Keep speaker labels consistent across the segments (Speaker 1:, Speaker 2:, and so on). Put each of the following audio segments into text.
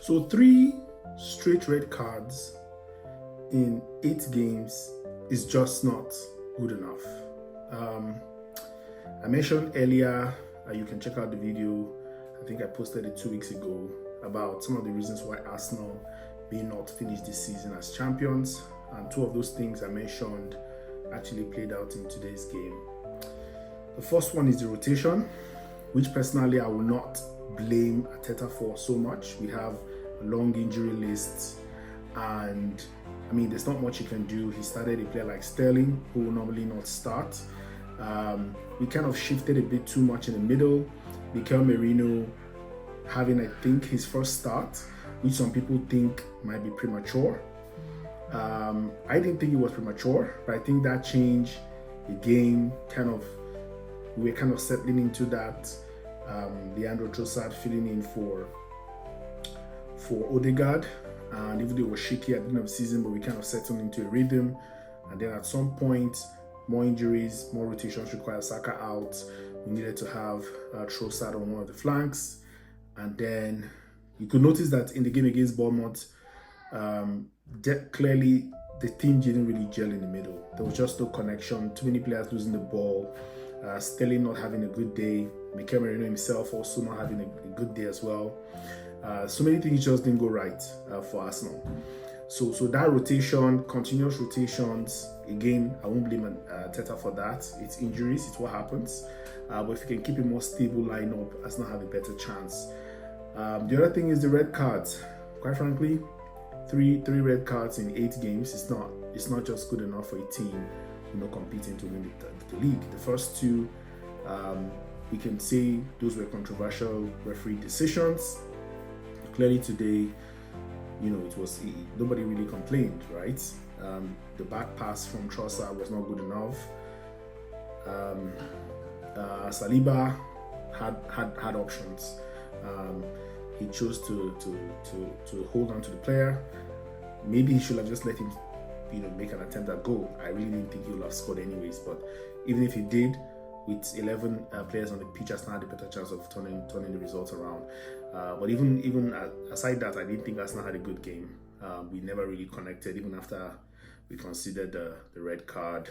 Speaker 1: So 3 straight red cards in 8 games is just not good enough. I mentioned earlier, you can check out the video, I think I posted it 2 weeks ago, about some of the reasons why Arsenal may not finish this season as champions, and 2 of those things I mentioned actually played out in today's game. The first one is the rotation, which personally I will not blame Arteta for so much. We have a long injury list, and I mean, there's not much you can do. He started a player like Sterling, who will normally not start. We kind of shifted a bit too much in the middle. Mikel Merino having, I think, his first start, which some people think might be premature. I didn't think it was premature, but I think that change, the game, we were kind of settling into that. Leandro Trossard filling in for Odegaard, and even though it was shaky at the end of the season, but we kind of settled into a rhythm. And then at some point, more injuries, more rotations required. Saka out. We needed to have Trossard on one of the flanks, and then you could notice that in the game against Bournemouth, clearly the team didn't really gel in the middle. There was just no connection. Too many players losing the ball. Sterling not having a good day. Mikel Merino himself also not having a good day as well. So many things just didn't go right for Arsenal. So that rotation, continuous rotations, again, I won't blame Arteta for that. It's injuries, it's what happens. But if you can keep a more stable lineup, Arsenal have a better chance. The other thing is the red cards. Quite frankly, three red cards in 8 games. It's not just good enough for a team, competing to win the league. The first 2, we can say those were controversial referee decisions. Clearly today, it was nobody really complained, right? The back pass from Trossard was not good enough. Saliba had options. He chose to hold on to the player. Maybe he should have just let him, make an attempt at goal. I really didn't think he would have scored anyways. But even if he did, with 11 players on the pitch, Arsenal had a better chance of turning the results around. But even aside that, I didn't think Arsenal had a good game. We never really connected, even after we considered the red card.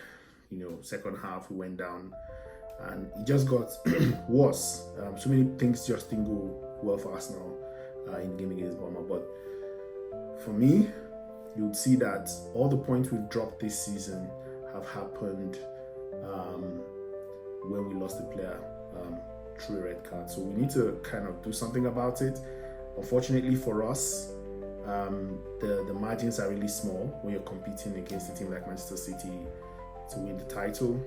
Speaker 1: Second half we went down, and it just got worse. So many things just didn't go well for Arsenal in the game against Bournemouth. But for me, you would see that all the points we've dropped this season have happened when we lost the player through a red card. So we need to kind of do something about it. Unfortunately for us, the margins are really small when you're competing against a team like Manchester City to win the title.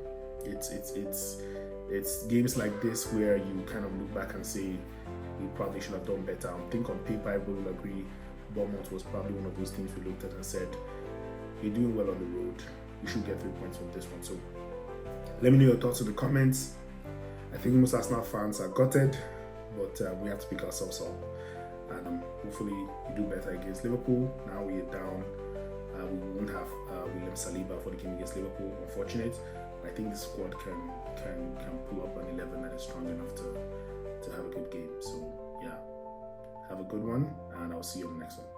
Speaker 1: It's games like this where you kind of look back and say we probably should have done better. I think on paper everybody will agree Bournemouth was probably one of those teams we looked at and said, you're doing well on the road, you should get 3 points from this one. So let me know your thoughts in the comments. I think most Arsenal fans are gutted, but we have to pick ourselves up, and hopefully we do better against Liverpool. Now we are down. We won't have William Saliba for the game against Liverpool. Unfortunate. I think the squad can pull up an 11 that is strong enough to have a good game. So yeah, have a good one, and I'll see you on the next one.